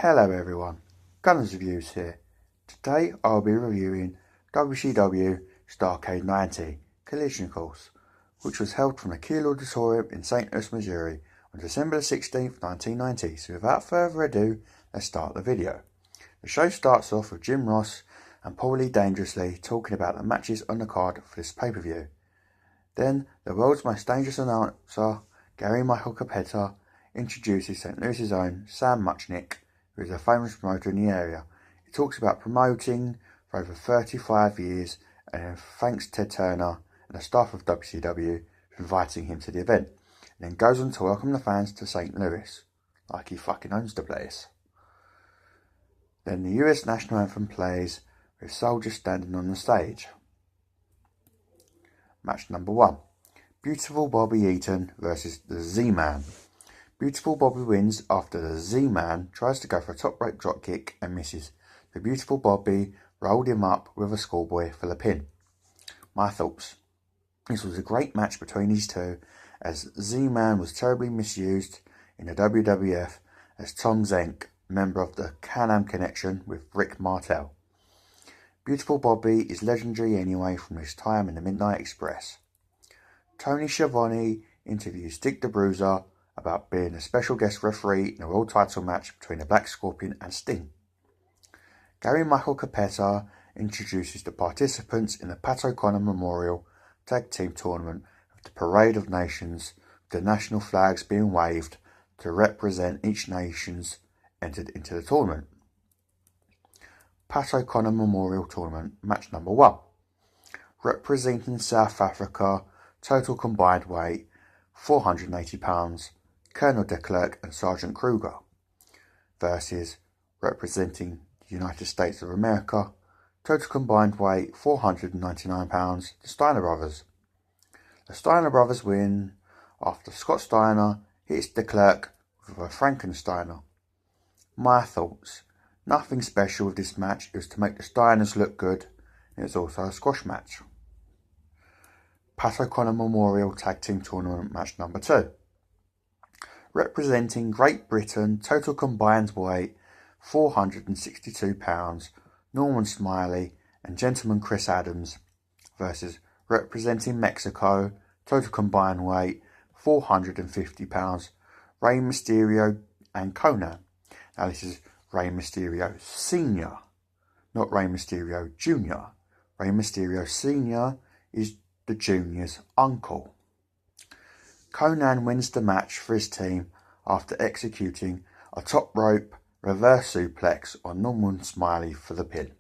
Hello everyone, Gunners Reviews here. Today I'll be reviewing WCW Starrcade 90 Collision Course, which was held from the Kiel Auditorium in St. Louis, Missouri on December 16th, 1990. So without further ado, let's start the video. The show starts off with Jim Ross and Paul Lee Dangerously talking about the matches on the card for this pay-per-view. Then the world's most dangerous announcer, Gary Michael Capetta, introduces St. Louis's own Sam Muchnick, who is a famous promoter in the area. He talks about promoting for over 35 years and thanks Ted Turner and the staff of WCW for inviting him to the event, and then goes on to welcome the fans to St. Louis, like he fucking owns the place. Then the US national anthem plays with soldiers standing on the stage. Match number 1. Beautiful Bobby Eaton versus the Z-Man. Beautiful Bobby wins after the Z-Man tries to go for a top rope dropkick and misses. The Beautiful Bobby rolled him up with a schoolboy for the pin. My thoughts. This was a great match between these two, as Z-Man was terribly misused in the WWF as Tom Zenk, member of the Can-Am Connection with Rick Martel. Beautiful Bobby is legendary anyway from his time in the Midnight Express. Tony Schiavone interviews Dick the Bruiser about being a special guest referee in a world title match between the Black Scorpion and Sting. Gary Michael Capetta introduces the participants in the Pat O'Connor Memorial Tag Team Tournament with the Parade of Nations, with the national flags being waved to represent each nation's entered into the tournament. Pat O'Connor Memorial Tournament, match number 1. Representing South Africa, total combined weight, 480 pounds, Colonel de Klerk and Sergeant Kruger, versus representing the United States of America, total combined weight, 499 pounds, the Steiner Brothers. The Steiner Brothers win after Scott Steiner hits de Klerk with a Frankensteiner. My thoughts. Nothing special with this match. It was to make the Steiners look good, and it's also a squash match. Pat O'Connor Memorial Tag Team Tournament, match number 2. Representing Great Britain, total combined weight, 462 pounds, Norman Smiley and Gentleman Chris Adams, versus representing Mexico, total combined weight, 450 pounds, Rey Mysterio and Conan. Now this is Rey Mysterio Sr., not Rey Mysterio Jr. Rey Mysterio Sr. is the Junior's uncle. Conan wins the match for his team after executing a top rope reverse suplex on Norman Smiley for the pin.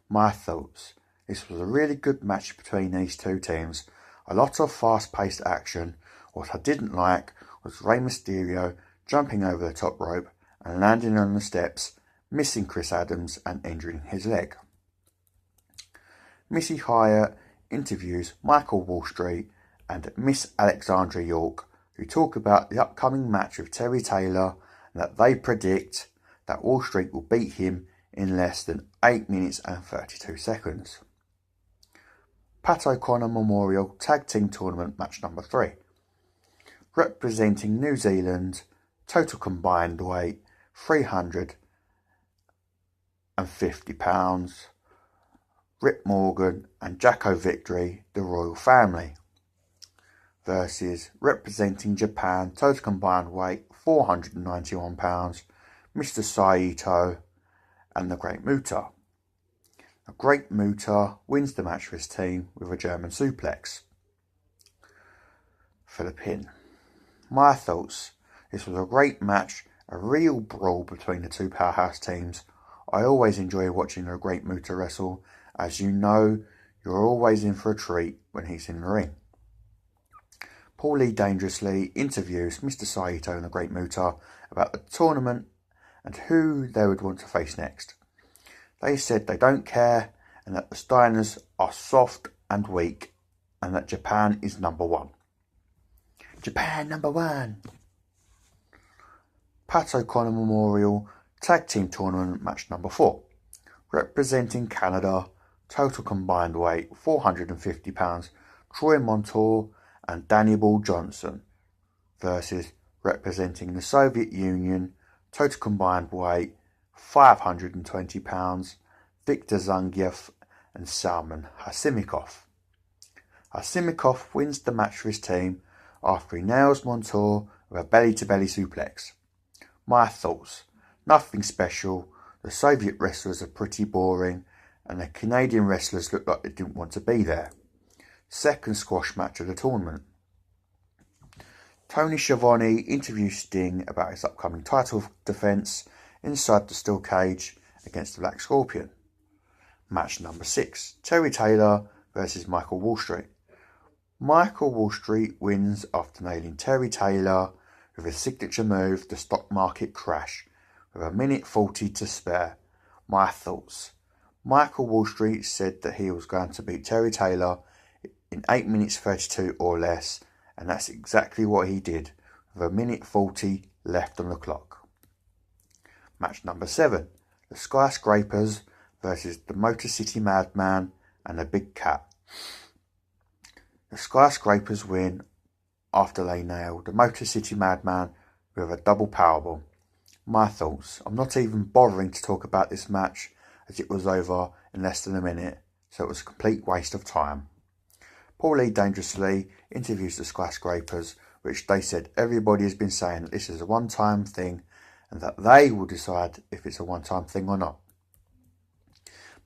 My thoughts. This was a really good match between these two teams. A lot of fast-paced action. What I didn't like was Rey Mysterio jumping over the top rope and landing on the steps, missing Chris Adams and injuring his leg. Missy Hyatt interviews Michael Wall Street and Miss Alexandra York, who talk about the upcoming match with Terry Taylor and that they predict that Wall Street will beat him in less than 8 minutes and 32 seconds. Pat O'Connor Memorial Tag Team Tournament, match number 3. Representing New Zealand, total combined weight, 350 pounds, Rip Morgan and Jacko Victory, the royal family, versus representing Japan, total combined weight, 491 pounds, Mr. Saito and the Great Muta. The Great Muta wins the match for his team with a German suplex for the pin. My thoughts. This was a great match, a real brawl between the two powerhouse teams. I always enjoy watching the Great Muta wrestle. As you know, you're always in for a treat when he's in the ring. Paul Lee Dangerously interviews Mr. Saito and the Great Muta about the tournament and who they would want to face next. They said they don't care and that the Steiners are soft and weak and that Japan is number 1. Japan number 1. Pat O'Connor Memorial Tag Team Tournament, match number 4. Representing Canada, total combined weight, 450 pounds, Troy Montour and Danny Ball Johnson, versus representing the Soviet Union, total combined weight, £520, Viktor Zangiev and Salman Hasimikov. Hasimikov wins the match for his team after he nails Montour with a belly-to-belly suplex. My thoughts: nothing special, the Soviet wrestlers are pretty boring, and the Canadian wrestlers looked like they didn't want to be there. Second squash match of the tournament. Tony Schiavone interviews Sting about his upcoming title defence inside the steel cage against the Black Scorpion. Match number 6. Terry Taylor versus Michael Wallstreet. Michael Wallstreet wins after nailing Terry Taylor with his signature move, the stock market crash, with a minute 40 to spare. My thoughts: Michael Wallstreet said that he was going to beat Terry Taylor in 8 minutes 32 or less, and that's exactly what he did, with a minute 40 left on the clock. Match number 7. The Skyscrapers versus the Motor City Madman and the Big Cat. The Skyscrapers win after they nailed the Motor City Madman with a double powerbomb. My thoughts: I'm not even bothering to talk about this match as it was over in less than a minute, so it was a complete waste of time. Paul Lee Dangerously interviews the Skyscrapers, which they said everybody has been saying that this is a one-time thing and that they will decide if it's a one-time thing or not.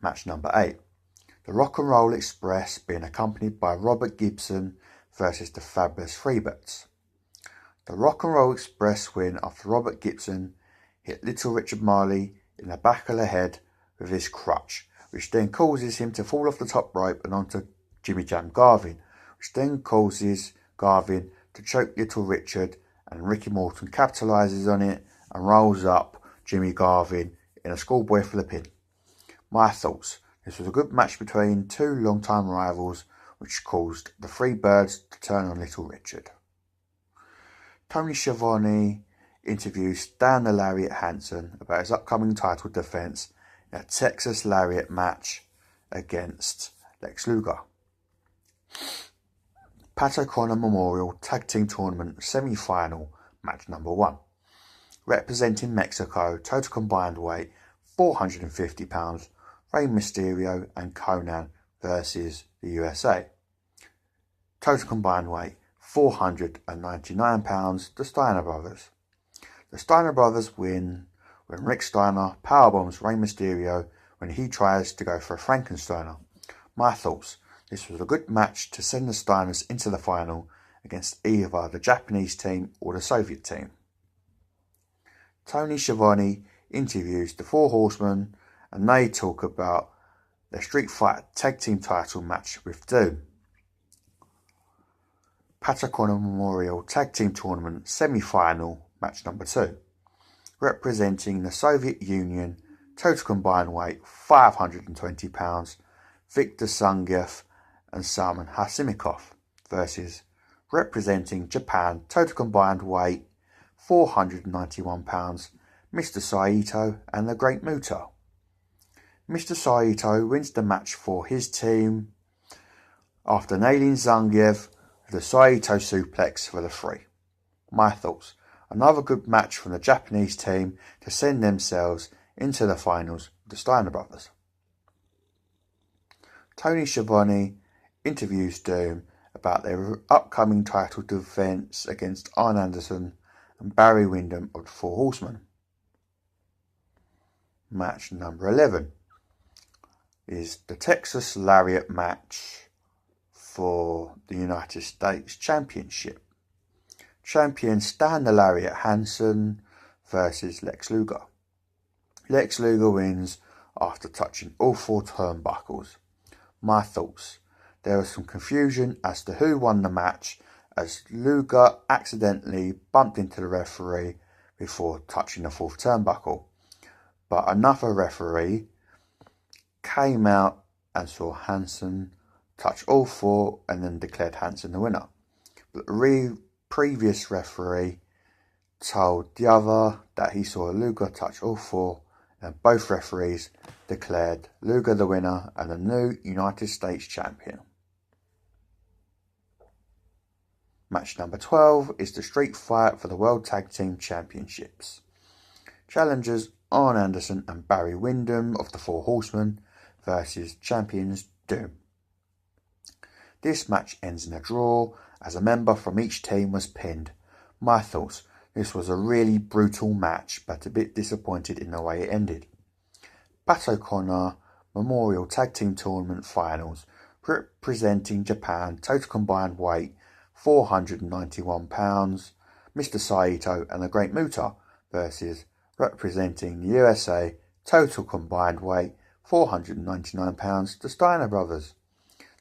Match number 8. The Rock and Roll Express being accompanied by Robert Gibson versus the Fabulous Freebirds. The Rock and Roll Express win after Robert Gibson hit Little Richard Marley in the back of the head with his crutch, which then causes him to fall off the top rope and onto Jimmy Jam Garvin, which then causes Garvin to choke Little Richard, and Ricky Morton capitalises on it and rolls up Jimmy Garvin in a schoolboy for the pin. My thoughts: this was a good match between two long-time rivals, which caused the Freebirds to turn on Little Richard. Tony Schiavone interviews Stan the Lariat Hansen about his upcoming title defence in a Texas Lariat match against Lex Luger. Pat O'Connor Memorial Tag Team Tournament Semi-Final, match number 1. Representing Mexico, total combined weight £450, Rey Mysterio and Conan versus the USA. Total combined weight £499, the Steiner Brothers. The Steiner Brothers win when Rick Steiner powerbombs Rey Mysterio when he tries to go for a Frankensteiner. My thoughts: this was a good match to send the Steiners into the final against either the Japanese team or the Soviet team. Tony Schiavone interviews the Four Horsemen and they talk about their Street Fighter Tag Team title match with Doom. Pat O'Connor Memorial Tag Team Tournament Semi-Final, match number 2. Representing the Soviet Union, total combined weight £520, Viktor Zangiev and Salman Hasimikov versus representing Japan, total combined weight £491, Mr. Saito and the Great Muta. Mr. Saito wins the match for his team after nailing Zangiev with the Saito suplex for the 3. My thoughts: another good match from the Japanese team to send themselves into the finals with the Steiner Brothers. Tony Schiavone interviews Doom about their upcoming title defence against Arn Anderson and Barry Windham of the Four Horsemen. Match number 11 is the Texas Lariat match for the United States Championship. Champion Stan the Lariat Hansen versus Lex Luger. Lex Luger wins after touching all 4 turnbuckles. My thoughts: there was some confusion as to who won the match as Luger accidentally bumped into the referee before touching the 4th turnbuckle, but another referee came out and saw Hansen touch all 4 and then declared Hansen the winner. But the previous referee told the other that he saw Luger touch all 4, and both referees declared Luger the winner and the new United States champion. Match number 12 is the street fight for the World Tag Team Championships. Challengers Arn Anderson and Barry Windham of the Four Horsemen versus champions Doom. This match ends in a draw as a member from each team was pinned. My thoughts: this was a really brutal match, but a bit disappointed in the way it ended. Pat O'Connor Memorial Tag Team Tournament Finals, representing Japan, total combined weight £491, Mr. Saito and the Great Muta versus representing the USA, total combined weight £499, the Steiner Brothers.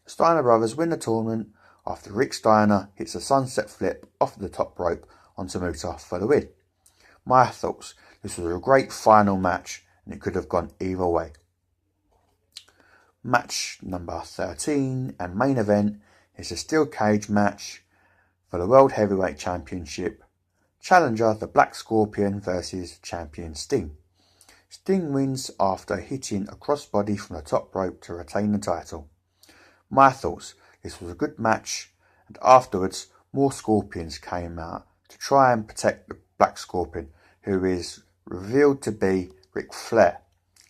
The Steiner Brothers win the tournament after Rick Steiner hits a sunset flip off the top rope onto Muta for the win. My thoughts: this was a great final match and it could have gone either way. Match number 13 and main event is a steel cage match for the World Heavyweight Championship. Challenger the Black Scorpion versus champion Sting. Sting wins after hitting a crossbody from the top rope to retain the title. My thoughts: this was a good match, and afterwards more Scorpions came out to try and protect the Black Scorpion, who is revealed to be Ric Flair.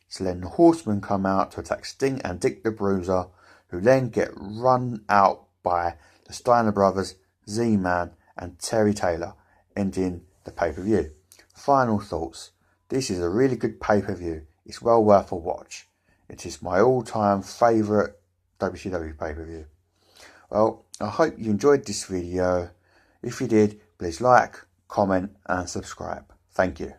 So then the Horsemen come out to attack Sting and Dick the Bruiser, who then get run out by the Steiner Brothers, Z-Man and Terry Taylor, ending the pay-per-view. Final thoughts: this is a really good pay-per-view. It's well worth a watch. It is my all-time favourite WCW pay-per-view. Well, I hope you enjoyed this video. If you did, please like, comment and subscribe. Thank you.